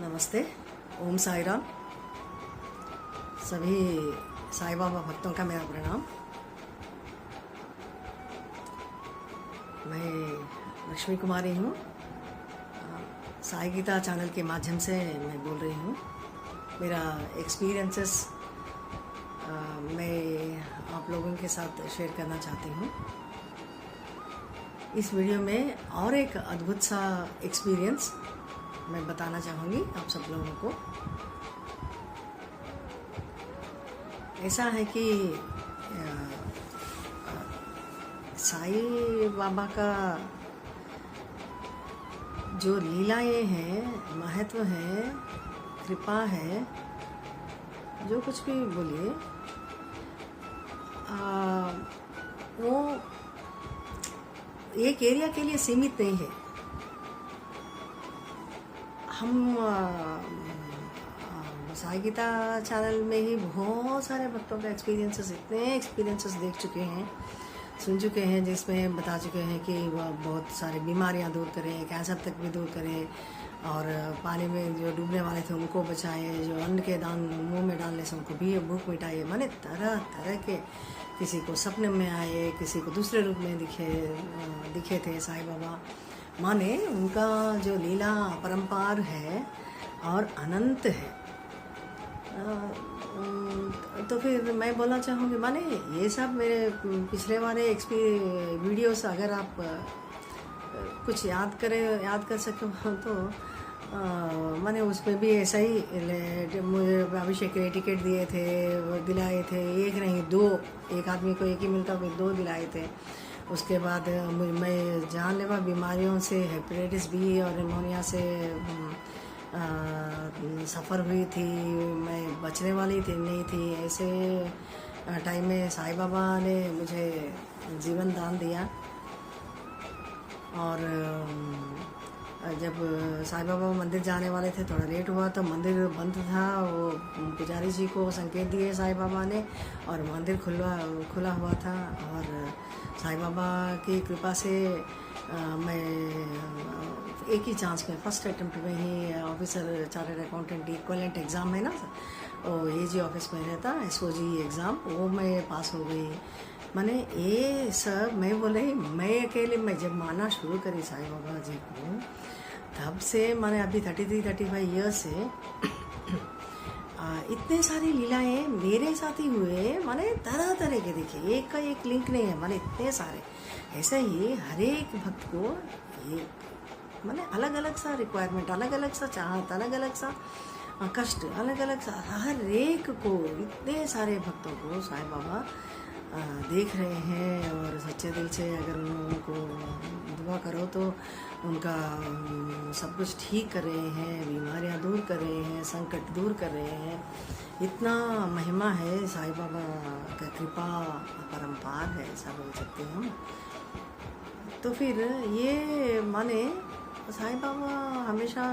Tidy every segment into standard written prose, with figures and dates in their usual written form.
नमस्ते। ओम साई राम। सभी साईं बाबा भक्तों का मेरा प्रणाम। मैं लक्ष्मी कुमारी हूँ। साई गीता चैनल के माध्यम से मैं बोल रही हूँ। मेरा एक्सपीरियंसेस मैं आप लोगों के साथ शेयर करना चाहती हूँ। इस वीडियो में और एक अद्भुत सा एक्सपीरियंस मैं बताना चाहूँगी आप सब लोगों को। ऐसा है कि साईं बाबा का जो लीलाएं हैं, महत्व है, कृपा है, जो कुछ भी बोलिए, वो एक एरिया के लिए सीमित नहीं है। हम साई गीता चैनल में ही बहुत सारे भक्तों का इतने एक्सपीरियंसेस देख चुके हैं, सुन चुके हैं, जिसमें बता चुके हैं कि वह बहुत सारी बीमारियां दूर करें, कैंसर तक भी दूर करें, और पानी में जो डूबने वाले थे उनको बचाए, जो अन्न के दान मुंह में डालने से उनको भी भूख मिटाए। माने तरह तरह के, किसी को सपने में आए, किसी को दूसरे रूप में दिखे थे साईं बाबा। माने उनका जो लीला परंपार है और अनंत है। तो फिर मैं बोलना चाहूँगी, माने ये सब मेरे पिछले वाले वीडियोस अगर आप कुछ याद कर सके तो माने उसमें भी ऐसा ही मुझे अभिषेक के टिकट दिलाए थे। एक नहीं, दो, एक आदमी को एक ही मिलता, फिर दो दिलाए थे। उसके बाद मैं जानलेवा बीमारियों से, हेपेटाइटिस बी और निमोनिया से सफ़र हुई थी। मैं बचने वाली नहीं थी। ऐसे टाइम में साईं बाबा ने मुझे जीवन दान दिया। और जब साईं बाबा मंदिर जाने वाले थे, थोड़ा लेट हुआ तो मंदिर बंद था। वो पुजारी जी को संकेत दिए साईं बाबा ने, और मंदिर खुला हुआ था। और साईं बाबा की कृपा से मैं एक ही चांस में, फर्स्ट अटेम्प्ट में ही officer chartered accountant equivalent exam है ना, वो एजी ऑफिस में रहता, SOG एग्ज़ाम, वो मैं पास हो गई। मैंने ये सब मैं बोले, मैं अकेले मैं जब माना शुरू करी साईं बाबा जी को, तब से मैंने अभी 33-35 ईयर्स से इतने सारी लीलाएं मेरे साथ ही हुए। माने तरह तरह के, देखिए एक का एक लिंक नहीं है, माने इतने सारे। ऐसे ही हर एक भक्त को ये माने अलग अलग सा रिक्वायरमेंट, अलग अलग सा चाहत, अलग अलग सा कष्ट, अलग अलग सा, हर एक को, इतने सारे भक्तों को साईं बाबा देख रहे हैं। और सच्चे दिल से अगर उनको दुआ करो तो उनका सब कुछ ठीक कर रहे हैं, बीमारियां दूर कर रहे हैं, संकट दूर कर रहे हैं। इतना महिमा है साईं बाबा का, कृपा परंपार है, ऐसा बोल सकते हैं हम। तो फिर ये माने साईं बाबा हमेशा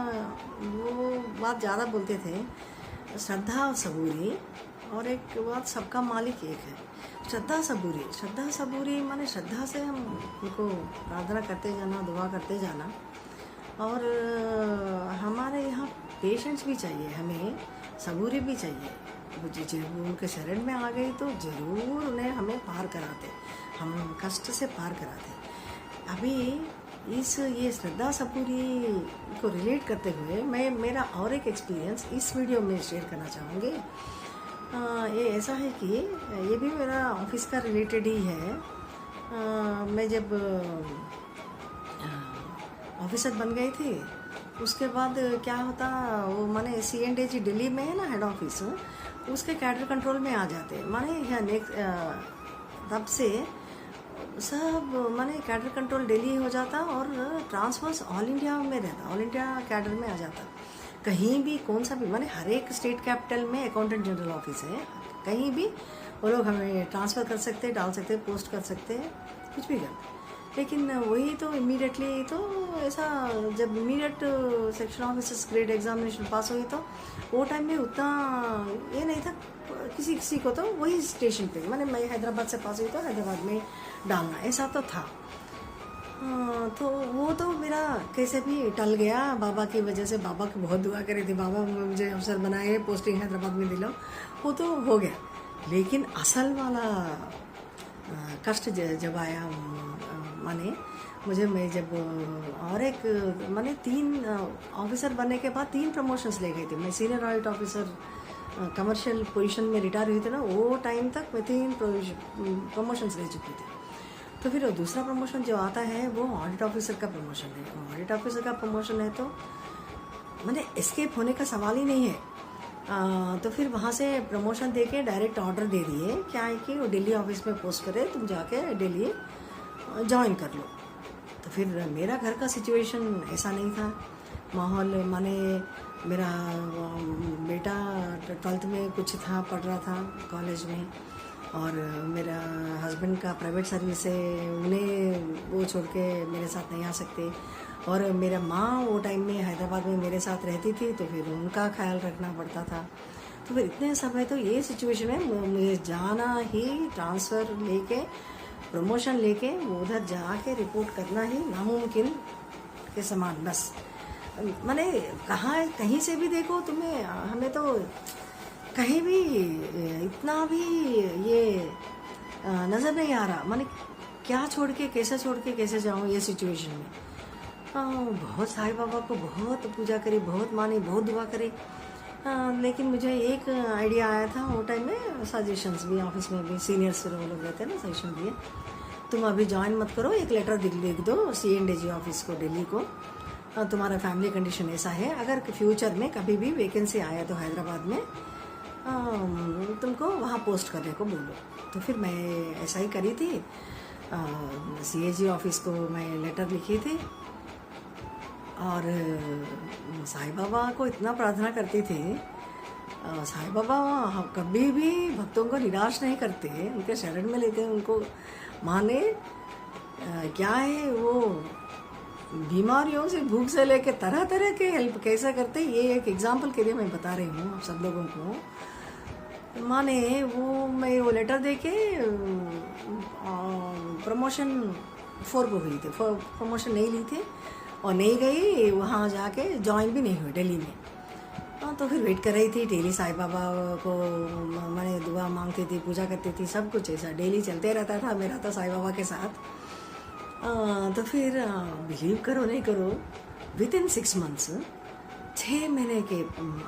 वो बात ज़्यादा बोलते थे, श्रद्धा और सबूरी, और एक बात, सबका मालिक एक है। श्रद्धा सबूरी माने श्रद्धा से हम उनको प्रार्थना करते जाना, दुआ करते जाना। और हमारे यहाँ पेशेंस भी चाहिए, हमें सबूरी भी चाहिए। वो जब उनके शरण में आ गई तो ज़रूर उन्हें हमें पार कराते, हम कष्ट से पार कराते। अभी ये श्रद्धा सबूरी को रिलेट करते हुए मैं मेरा और एक एक्सपीरियंस इस वीडियो में शेयर करना चाहूँगी। ये ऐसा है कि ये भी मेरा ऑफिस का रिलेटेड ही है। मैं जब ऑफिसर बन गई थी, उसके बाद क्या होता, वो माने CNDG दिल्ली में है ना हेड ऑफिस, उसके कैडर कंट्रोल में आ जाते। माने नेक्स्ट तब से सब माने कैडर कंट्रोल दिल्ली हो जाता, और ट्रांसफर्स ऑल इंडिया में रहता, ऑल इंडिया कैडर में आ जाता। कहीं भी कौन सा भी, माने हर एक स्टेट कैपिटल में अकाउंटेंट जनरल ऑफिस है, कहीं भी वो लोग हमें ट्रांसफ़र कर सकते, डाल सकते, पोस्ट कर सकते, कुछ भी कर। लेकिन वही तो इमीडिएटली, तो ऐसा जब immediate section officers grade examination पास हुई तो वो टाइम में उतना ये नहीं था किसी को, तो वही स्टेशन पे, माने मैं हैदराबाद से पास हुई तो हैदराबाद में डालना, ऐसा तो था। तो वो तो मेरा कैसे भी टल गया बाबा की वजह से। बाबा की बहुत दुआ करी थी, बाबा मुझे अवसर बनाए, पोस्टिंग हैदराबाद में दिलाओ, वो तो हो गया। लेकिन असल वाला कष्ट जब आया, माने मुझे, मैं जब और एक माने 3 ऑफिसर बनने के बाद 3 प्रमोशंस ले गई थी मैं। Senior audit officer commercial position में रिटायर हुई थी ना, वो टाइम तक मैं 3 प्रमोशंस ले चुकी थी। तो फिर दूसरा प्रमोशन जो आता है वो ऑडिट ऑफिसर का प्रमोशन है। ऑडिट ऑफिसर का प्रमोशन है तो मैंने एस्केप होने का सवाल ही नहीं है। तो फिर वहाँ से प्रमोशन देके डायरेक्ट ऑर्डर दे दिए, क्या है कि वो दिल्ली ऑफिस में पोस्ट करे, तुम जाके दिल्ली ज्वाइन कर लो। तो फिर मेरा घर का सिचुएशन ऐसा नहीं था, माहौल माने मेरा बेटा 12th में कुछ था, पढ़ रहा था कॉलेज में, और मेरा हस्बैंड का प्राइवेट सर्विस है, उन्हें वो छोड़ के मेरे साथ नहीं आ सकते। और मेरा माँ वो टाइम में हैदराबाद में मेरे साथ रहती थी, तो फिर उनका ख्याल रखना पड़ता था। तो फिर इतने समय तो ये सिचुएशन है, मुझे जाना ही, ट्रांसफ़र लेके, प्रमोशन लेके वो उधर जाके रिपोर्ट करना ही नामुमकिन के समान। बस मैंने कहाँ कहीं से भी देखो तुम्हें, हमें तो कहीं भी इतना भी ये नज़र नहीं आ रहा, मैंने क्या छोड़ के कैसे जाऊँ ये सिचुएशन में। बहुत साईं बाबा को बहुत पूजा करी, बहुत मानी, बहुत दुआ करी। लेकिन मुझे एक आइडिया आया था वो टाइम में, सजेशंस भी ऑफिस में भी सीनियर्स वो लोग रहते हैं ना, सजेशन दिए, तुम अभी ज्वाइन मत करो, एक लेटर लिख दो CNDG ऑफिस को, दिल्ली को, तुम्हारा फैमिली कंडीशन ऐसा है, अगर फ्यूचर में कभी भी वैकेंसी आया तो हैदराबाद में तुमको वहाँ पोस्ट करने को बोलो। तो फिर मैं ऐसा ही करी थी, CAG ऑफिस को मैं लेटर लिखी थी, और साईं बाबा को इतना प्रार्थना करती थी। साईं बाबा कभी भी भक्तों को निराश नहीं करते, उनके शरण में लेते हैं उनको। माने क्या है वो, बीमारियों से, भूख से लेके तरह तरह के हेल्प कैसे करते, ये एक एग्जाम्पल के लिए मैं बता रही हूँ आप सब लोगों को। माने मैं वो लेटर दे के प्रमोशन 4 को हुई थी, प्रमोशन नहीं ली थी और नहीं गई वहाँ, जाके ज्वाइन भी नहीं हुई दिल्ली में। तो फिर वेट कर रही थी डेली, साईं बाबा को मैंने दुआ मांगती थी, पूजा करती थी, सब कुछ ऐसा डेली चलते रहता था मेरा तो साईं बाबा के साथ। तो फिर बिलीव करो नहीं करो, विदिन 6 मंथ्स, 6 महीने के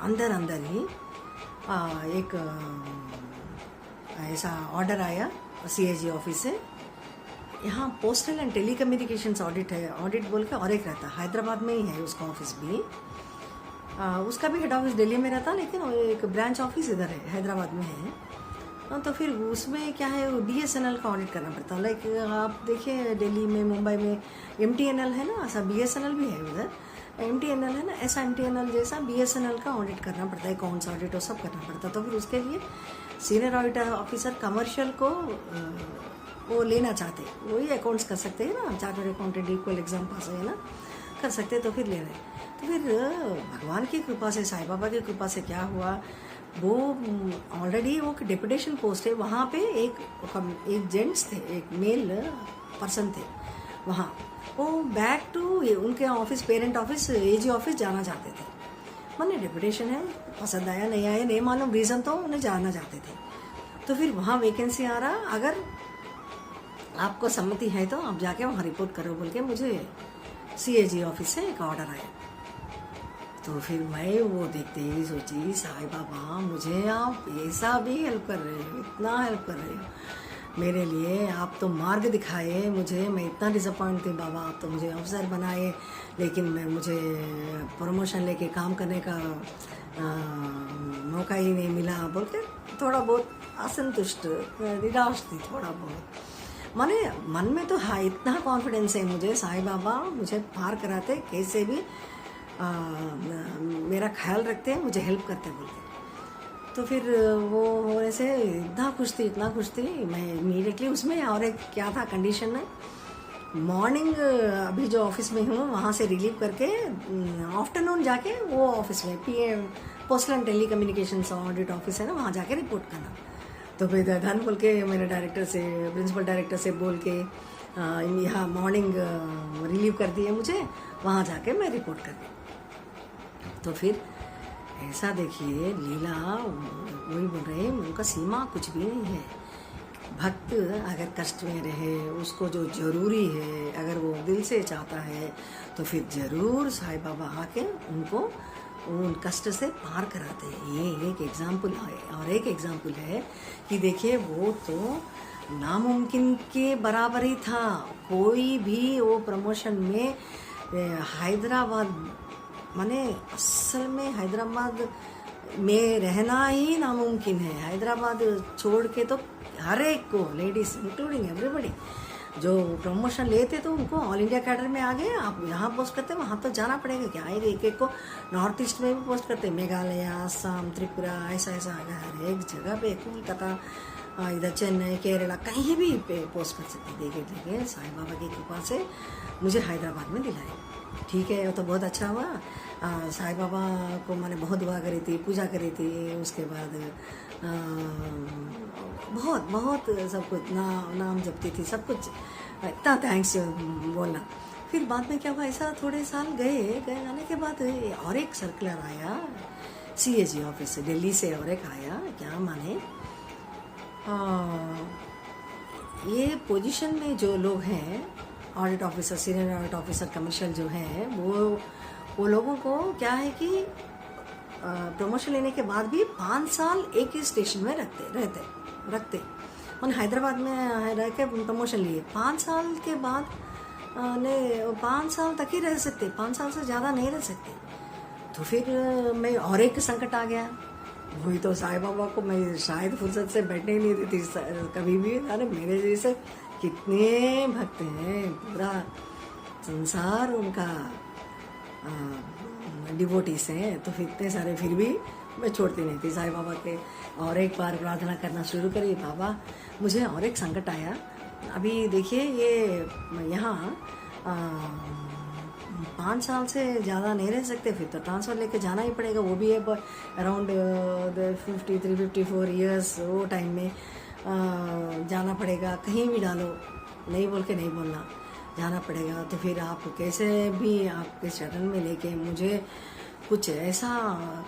अंदर ही एक ऐसा ऑर्डर आया CAG ऑफिस से, यहाँ postal and telecommunications audit है, ऑडिट बोल के और एक रहता, हैदराबाद में ही है उसका ऑफिस भी। उसका भी हेड ऑफिस दिल्ली में रहता, लेकिन एक ब्रांच ऑफिस इधर है, हैदराबाद में है। तो फिर उसमें क्या है, BSNL का ऑडिट करना पड़ता है। लाइक आप देखिए दिल्ली में, मुंबई में MTNL है ना, ऐसा BSNL भी है उधर, MTNL है ना, ऐसा MTNL जैसा BSNL का ऑडिट करना पड़ता है, अकाउंट्स ऑडिट और सब करना पड़ता है। तो फिर उसके लिए सीनियर ऑडिटर ऑफिसर कमर्शियल को वो लेना चाहते, वही अकाउंट्स कर सकते हैं ना, चार्टर्ड अकाउंटेंट इक्वल एग्जाम पास है ना, कर सकते हैं, तो फिर ले रहे। तो फिर भगवान की कृपा से, साईं बाबा की कृपा से क्या हुआ, वो ऑलरेडी वो डेपुटेशन पोस्ट है, वहाँ पे एक जेंट्स थे, एक मेल पर्सन थे वहाँ, वो बैक टू उनके office, parent office, AG office जाना चाहते थे। मैंने डेपुटेशन है, पसंद आया नहीं आया नहीं मालूम, रीज़न तो उन्हें जाना चाहते थे। तो फिर वहाँ वैकेंसी आ रहा, अगर आपको सम्मति है तो आप जाके वहाँ रिपोर्ट करो बोल के मुझे CAG ऑफिस से एक ऑर्डर आया। तो फिर मैं वो देखते ही सोची, साईं बाबा मुझे आप ऐसा भी हेल्प कर रहे हो, इतना हेल्प कर रहे हो मेरे लिए, आप तो मार्ग दिखाए मुझे, मैं इतना डिसअपॉइंट थी बाबा, आप तो मुझे अफसर बनाए, लेकिन मुझे प्रमोशन लेके काम करने का मौका ही नहीं मिला बोल के थोड़ा बहुत असंतुष्ट, निराश थी थोड़ा बहुत। माने मन में तो हाँ, इतना कॉन्फिडेंस है मुझे, साईं बाबा मुझे पार कराते, कैसे भी मेरा ख्याल रखते हैं, मुझे हेल्प करते बोलते। तो फिर वो होने से इतना खुश थी मैं इमीडिएटली उसमें। और एक क्या था कंडीशन, मॉर्निंग अभी जो ऑफिस में हूँ वहाँ से रिलीव करके आफ्टरनून जाके वो ऑफिस में PM postal and telecommunications audit office है ना, वहाँ जाके रिपोर्ट करना। तो फिर धन बोल के मैंने डायरेक्टर से, प्रिंसिपल डायरेक्टर से बोल के यहाँ मॉर्निंग रिलीव कर दिए मुझे, वहाँ जाके मैं रिपोर्ट कर दी। तो फिर ऐसा देखिए लीला, वही बोल रहे हैं उनका सीमा कुछ भी नहीं है। भक्त अगर कष्ट में रहे, उसको जो जरूरी है, अगर वो दिल से चाहता है तो फिर जरूर साईं बाबा आके उनको उन कष्ट से पार कराते हैं। ये एक एग्जाम्पल है। और एक एग्जाम्पल है कि देखिए वो तो नामुमकिन के बराबर ही था। कोई भी वो प्रमोशन में हैदराबाद, माने असल में हैदराबाद में रहना ही नामुमकिन है। हैदराबाद छोड़ के तो हर एक को, लेडीज इंक्लूडिंग एवरीबडी, जो प्रमोशन लेते तो उनको ऑल इंडिया कैडर में आ गए। आप यहाँ पोस्ट करते हैं, वहाँ तो जाना पड़ेगा क्या। एक एक को नॉर्थ ईस्ट में भी पोस्ट करते हैं, मेघालय, आसाम, त्रिपुरा, ऐसा ऐसा हर एक जगह पे, कोलकाता, इधर चेन्नई, केरला, कहीं भी पे पोस्ट कर सकते। देखिए देखिए साईं बाबा की कृपा से मुझे हैदराबाद में दिलाए। ठीक है, वो तो बहुत अच्छा हुआ। साईं बाबा को मैंने बहुत दुआ करी थी, पूजा करी थी। उसके बाद बहुत बहुत सब कुछ नाम जपती थी, सब कुछ। इतना थैंक्स बोलना। फिर बाद में क्या हुआ, ऐसा थोड़े साल गए आने के बाद और एक सर्कुलर आया CAG ऑफिस से, दिल्ली से। और एक आया, क्या माने ये पोजीशन में जो लोग हैं, audit officer, senior audit officer, commercial जो हैं, वो लोगों को क्या है कि प्रमोशन लेने के बाद भी 5 साल एक ही स्टेशन में रखते। उन हैदराबाद में रह के प्रमोशन लिए 5 साल के बाद 5 साल तक ही रह सकते, 5 साल से ज़्यादा नहीं रह सकते। तो फिर मैं और एक संकट आ गया। वही तो साईं बाबा को मैं शायद फुर्सत से बैठने ही नहीं देती कभी भी। अरे मेरे जैसे कितने भक्त हैं, पूरा संसार उनका डिवोटीज हैं। तो फिर इतने सारे, फिर भी मैं छोड़ती नहीं थी साईं बाबा के। और एक बार प्रार्थना करना शुरू करी, बाबा मुझे और एक संकट आया। अभी देखिए ये यहाँ 5 साल से ज़्यादा नहीं रह सकते, फिर तो ट्रांसफ़र लेके जाना ही पड़ेगा। वो भी है अराउंड 53-54 ईयर्स, वो टाइम में जाना पड़ेगा। कहीं भी डालो, नहीं बोल के नहीं बोलना, जाना पड़ेगा। तो फिर आप कैसे भी आपके शरण में लेके मुझे कुछ ऐसा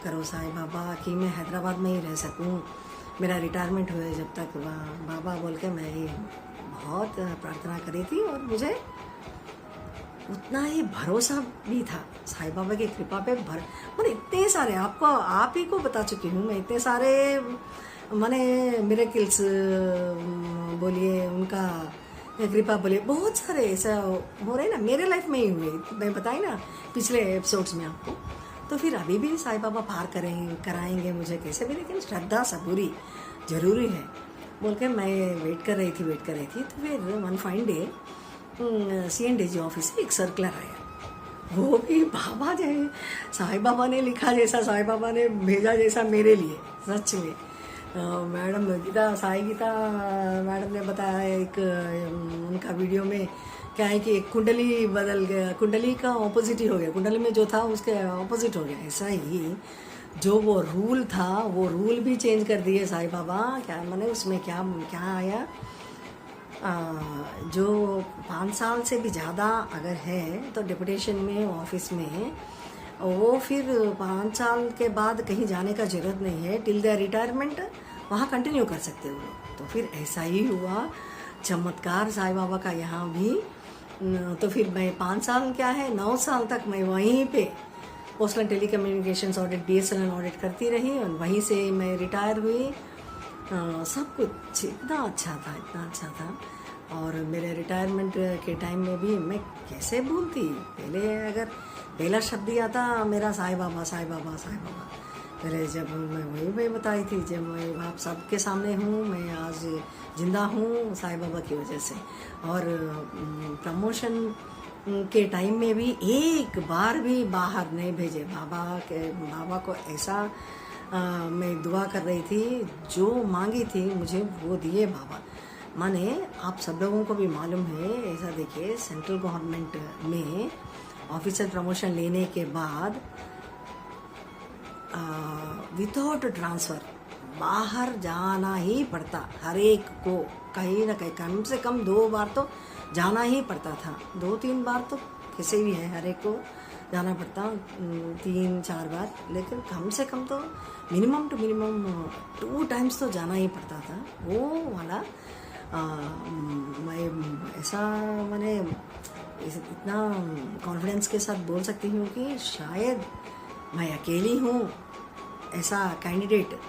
करो साईं बाबा कि मैं हैदराबाद में ही रह सकूं, मेरा रिटायरमेंट हुए जब तक। बाबा बोल के मैं ये बहुत प्रार्थना करी थी। और मुझे उतना ही भरोसा भी था साईं बाबा की कृपा पे। और इतने सारे आपको, आप ही को बता चुकी हूँ मैं, इतने सारे माने मिरेकल्स बोलिए, उनका कृपा बोलिए, बहुत सारे ऐसा हो रहे ना मेरे लाइफ में ही हुए। मैं बताई ना पिछले एपिसोड्स में आपको। तो फिर अभी भी साईं बाबा पार कराएंगे मुझे कैसे भी, लेकिन श्रद्धा सबूरी जरूरी है बोल के मैं वेट कर रही थी। तो फिर one fine day CNDG office से एक सर्कुलर आया। वो भी बाबा जैसे साईं बाबा ने लिखा, जैसा साईं बाबा ने भेजा, जैसा मेरे लिए सच में। मैडम साई गीता मैडम ने बताया एक उनका वीडियो में, क्या है कि एक कुंडली बदल गया, कुंडली का ऑपोजिट ही हो गया, कुंडली में जो था उसके ऑपोजिट हो गया। ऐसा ही जो वो रूल था, वो रूल भी चेंज कर दिए साईं बाबा। क्या माने उसमें क्या आया, जो 5 साल से भी ज़्यादा अगर है तो डिप्यूटेशन में, ऑफिस में, वो फिर 5 साल के बाद कहीं जाने का जरूरत नहीं है, टिल द रिटायरमेंट वहाँ कंटिन्यू कर सकते हो। तो फिर ऐसा ही हुआ चमत्कार साईं बाबा का यहाँ भी। तो फिर मैं 5 साल क्या है 9 साल तक मैं वहीं पे postal telecommunications audit, BSNL audit करती रही। और वहीं से मैं रिटायर हुई। सब कुछ इतना अच्छा था। और मेरे रिटायरमेंट के टाइम में भी मैं कैसे भूलती, पहले अगर पहला शब्द ही आता मेरा साईं बाबा। पहले जब मैं वही बताई थी, जब मैं आप सबके सामने हूँ, मैं आज जिंदा हूँ साईं बाबा की वजह से। और प्रमोशन के टाइम में भी एक बार भी बाहर नहीं भेजे बाबा को। ऐसा मैं दुआ कर रही थी, जो मांगी थी मुझे वो दिए बाबा। माने आप सब लोगों को भी मालूम है, ऐसा देखिए सेंट्रल गवर्नमेंट में ऑफिसर प्रमोशन लेने के बाद विदाउट ट्रांसफ़र बाहर जाना ही पड़ता हर एक को, कहीं ना कहीं कम से कम 2 बार तो जाना ही पड़ता था। 2-3 बार तो कैसे भी है, हर एक को जाना पड़ता, 3-4 बार, लेकिन कम से कम तो मिनिमम टू मिनिमम 2 टाइम्स तो जाना ही पड़ता था। वो वाला मैं ऐसा मैंने इतना कॉन्फिडेंस के साथ बोल सकती हूँ कि शायद मैं अकेली हूँ ऐसा कैंडिडेट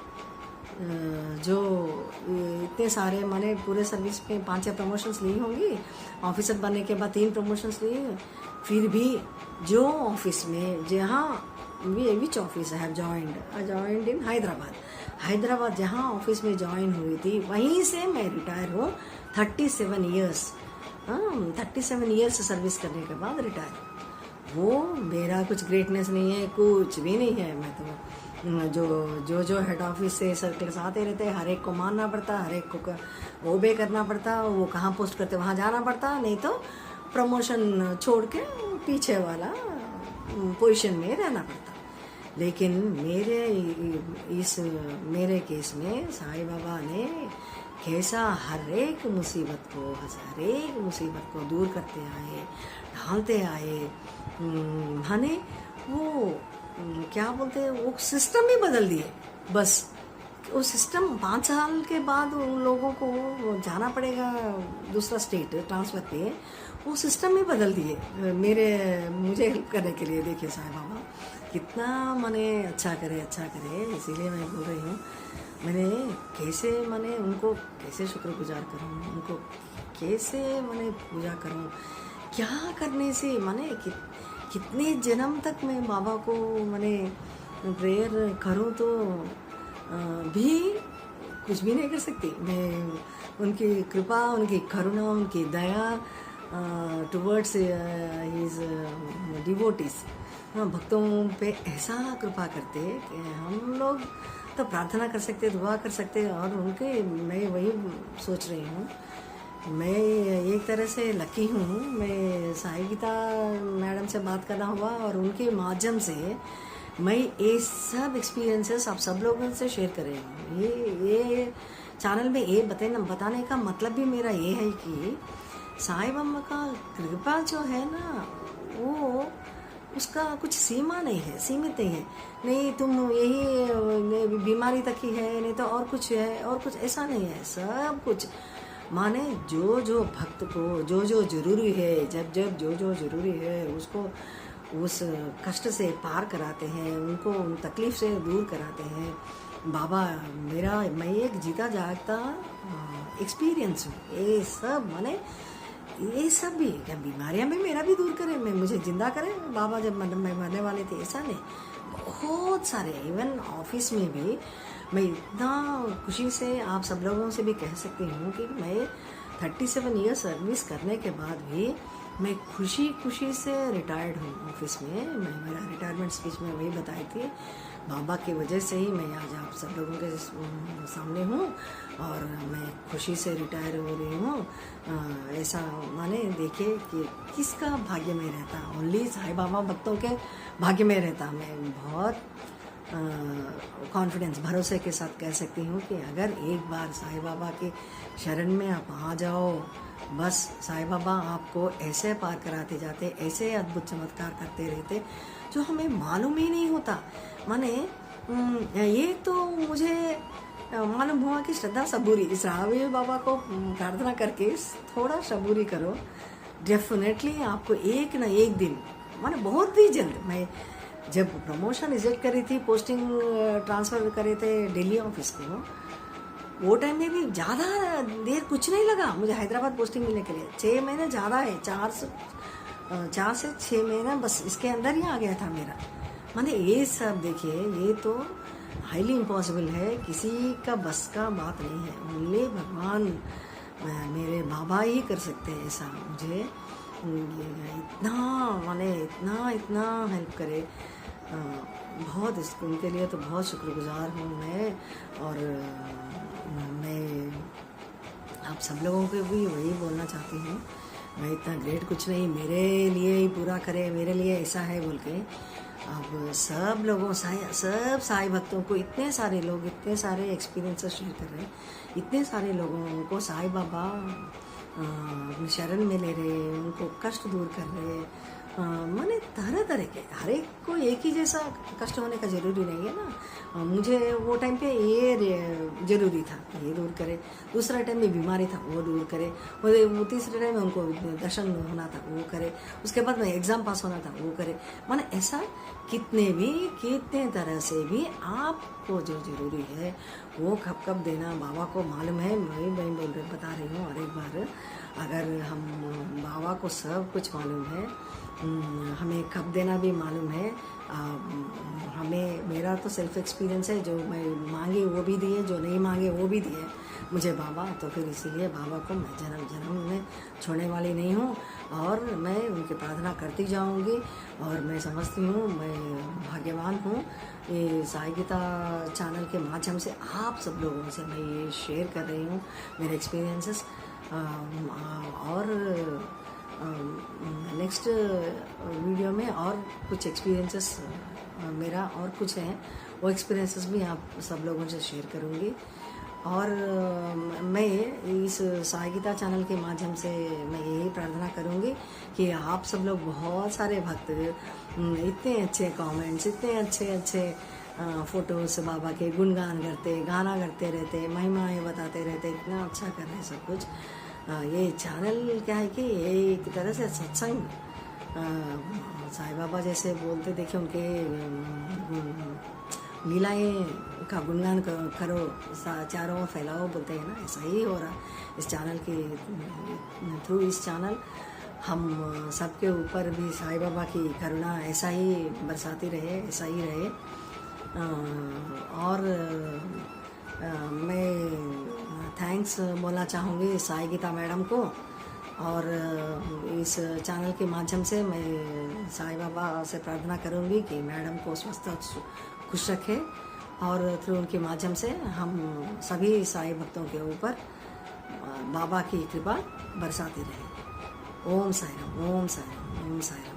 जो इतने सारे मैंने पूरे सर्विस में 5-6 प्रमोशंस ली होंगी, ऑफिसर बनने के बाद 3 प्रमोशंस लिए, फिर भी जो ऑफिस में जहाँ which office I have joined in Hyderabad जहाँ ऑफिस में ज्वाइन हुई थी, वहीं से मैं रिटायर हूँ 37 ईयर्स 37 ईयर्स सर्विस करने के बाद रिटायर। वो मेरा कुछ ग्रेटनेस नहीं है, कुछ भी नहीं है। मैं तो जो हेड ऑफिस से सर्कल्स आते रहते, हर एक को मानना पड़ता, हर एक को ओबे करना पड़ता, वो कहाँ पोस्ट करते वहाँ जाना पड़ता, नहीं तो प्रमोशन छोड़ के पीछे वाला पोजीशन में रहना पड़ता। लेकिन मेरे केस में साईं बाबा ने कैसा हर एक मुसीबत को दूर करते आए, ढालते आए। माने वो क्या बोलते हैं, वो सिस्टम ही बदल दिए। बस वो सिस्टम 5 साल के बाद उन लोगों को जाना पड़ेगा दूसरा स्टेट ट्रांसफर पे, वो सिस्टम ही बदल दिए मुझे हेल्प करने के लिए। देखिए साईं बाबा कितना मैंने अच्छा करे, इसीलिए मैं बोल रही हूँ। मैंने उनको कैसे शुक्रगुजार करूँ, उनको कैसे मैंने पूजा करूँ, क्या करने से मैंने कितने जन्म तक मैं बाबा को मैंने प्रेयर करूँ तो भी कुछ भी नहीं कर सकती। मैं उनकी कृपा, उनकी करुणा, उनकी दया टुवर्ड्स हिज डिवोटीज, भक्तों पे ऐसा कृपा करते कि हम लोग तो प्रार्थना कर सकते, दुआ कर सकते। और उनके मैं वही सोच रही हूँ, मैं एक तरह से लकी हूँ। मैं साई गीता मैडम से बात करना हुआ और उनके माध्यम से मैं ये सब एक्सपीरियंसेस आप सब लोगों से शेयर कर रही हूँ। ये चैनल में ये बताने का मतलब भी मेरा ये है कि साईं बाबा का कृपा जो है ना, वो उसका कुछ सीमा नहीं है, सीमित नहीं है। नहीं तुम यही बीमारी तक ही है, नहीं तो और कुछ है, और कुछ ऐसा नहीं है। सब कुछ माने जो भक्त को जो जरूरी है, जब जो जरूरी है उसको उस कष्ट से पार कराते हैं, उनको उन तकलीफ से दूर कराते हैं। बाबा मैं एक जीता जागता एक्सपीरियंस हूँ। ये सब माने ये सब भी क्या बीमारियां भी मेरा भी दूर करे, मैं मुझे जिंदा करे बाबा। जब मैं मरने वाले थे ऐसा नहीं, बहुत सारे इवन ऑफिस में भी मैं इतना खुशी से आप सब लोगों से भी कह सकती हूँ कि मैं 37 ईयर सर्विस करने के बाद भी मैं खुशी से रिटायर्ड हूँ ऑफिस में। मैं मेरा रिटायरमेंट स्पीच में वही बताई थी, बाबा की वजह से ही मैं आज आप सब लोगों के सामने हूँ और मैं खुशी से रिटायर हो रही हूँ। ऐसा माने देखिए कि किसका भाग्य में रहता, ओनली साईं बाबा भक्तों के भाग्य में रहता। मैं बहुत कॉन्फिडेंस भरोसे के साथ कह सकती हूँ कि अगर एक बार साईं बाबा के शरण में आप आ जाओ, बस साईं बाबा आपको ऐसे पार कराते जाते, ऐसे अद्भुत चमत्कार करते रहते जो हमें मालूम ही नहीं होता। माने ये तो मुझे मालूम हुआ कि श्रद्धा सबूरी, इस रावी बाबा को प्रार्थना करके थोड़ा सबूरी करो, डेफिनेटली आपको एक ना एक दिन माने बहुत ही जल्द। मैं जब प्रमोशन रिजेक्ट करी थी, पोस्टिंग ट्रांसफ़र करे थे दिल्ली ऑफिस को, वो टाइम में भी ज़्यादा देर कुछ नहीं लगा मुझे हैदराबाद पोस्टिंग मिलने के लिए। 6 महीने ज़्यादा है, 4 से 6 महीना बस इसके अंदर ही आ गया था मेरा। माने ये सब देखिए, ये तो हाईली इम्पॉसिबल है, किसी का बस का बात नहीं है। ओनली भगवान मेरे बाबा ही कर सकते हैं ऐसा। मुझे इतना माने इतना हेल्प करे, बहुत उनके लिए तो बहुत शुक्रगुजार हूँ मैं। और मैं आप सब लोगों को भी वही बोलना चाहती हूँ, मैं इतना ग्रेट कुछ नहीं, मेरे लिए ही पूरा करे, मेरे लिए ऐसा है बोल के। अब सब लोगों सब साईं भक्तों को इतने सारे लोग इतने सारे एक्सपीरियंसेस शेयर कर रहे हैं, इतने सारे लोगों को साईं बाबा अपनी शरण में ले रहे, उनको कष्ट दूर कर रहे। माने तरह तरह के, हर एक को एक ही जैसा कष्ट होने का जरूरी नहीं है ना। मुझे वो टाइम पे ये जरूरी था, ये दूर करे। दूसरा टाइम में बीमारी था, वो दूर करे। वो तीसरे टाइम में उनको दर्शन होना था, वो करे। उसके बाद में एग्जाम पास होना था, वो करे। माने ऐसा कितने तरह से भी आपको जो जरूरी है वो कब कब देना बाबा को मालूम है। मैं बता रही हूँ, और एक बार अगर हम बाबा को सब कुछ मालूम है, हमें कब देना भी मालूम है। हमें, मेरा तो सेल्फ एक्सपीरियंस है, जो मैं मांगे वो भी दिए, जो नहीं मांगे वो भी दिए मुझे बाबा। तो फिर इसीलिए बाबा को मैं जन्म जन्म में छोड़ने वाली नहीं हूँ, और मैं उनकी प्रार्थना करती जाऊँगी। और मैं समझती हूँ मैं भाग्यवान हूँ। ये साई गीता चैनल के माध्यम से आप सब लोगों से मैं ये शेयर कर रही हूँ मेरे एक्सपीरियंसेस। और नेक्स्ट वीडियो में और कुछ एक्सपीरियंसेस मेरा और कुछ है, वो एक्सपीरियंसेस भी आप सब लोगों से शेयर करूँगी। और मैं इस साई गीता चैनल के माध्यम से मैं यही प्रार्थना करूँगी कि आप सब लोग, बहुत सारे भक्त इतने अच्छे कमेंट्स, इतने अच्छे फोटोज बाबा के गुणगान करते, गाना करते रहते, महिमाएं बताते रहते, इतना अच्छा कर रहे सब कुछ। ये चैनल क्या है कि ये एक तरह से सत्संग, साईं बाबा जैसे बोलते, देखिए उनके लीलाएं का गुणगान करो, चारों ओर फैलाओ, बोलते हैं ना, ऐसा ही हो रहा इस चैनल के थ्रू। इस चैनल हम सबके ऊपर भी साईं बाबा की करुणा ऐसा ही बरसाती रहे, ऐसा ही रहे। और मैं थैंक्स बोलना चाहूँगी साई गीता मैडम को। और इस चैनल के माध्यम से मैं साईं बाबा से प्रार्थना करूँगी कि मैडम को स्वस्थ खुश रखे, और थ्रू उनके माध्यम से हम सभी साईं भक्तों के ऊपर बाबा की कृपा बरसाती रहे। ओम साईं राम, ओम साईं राम, ओम साईं राम।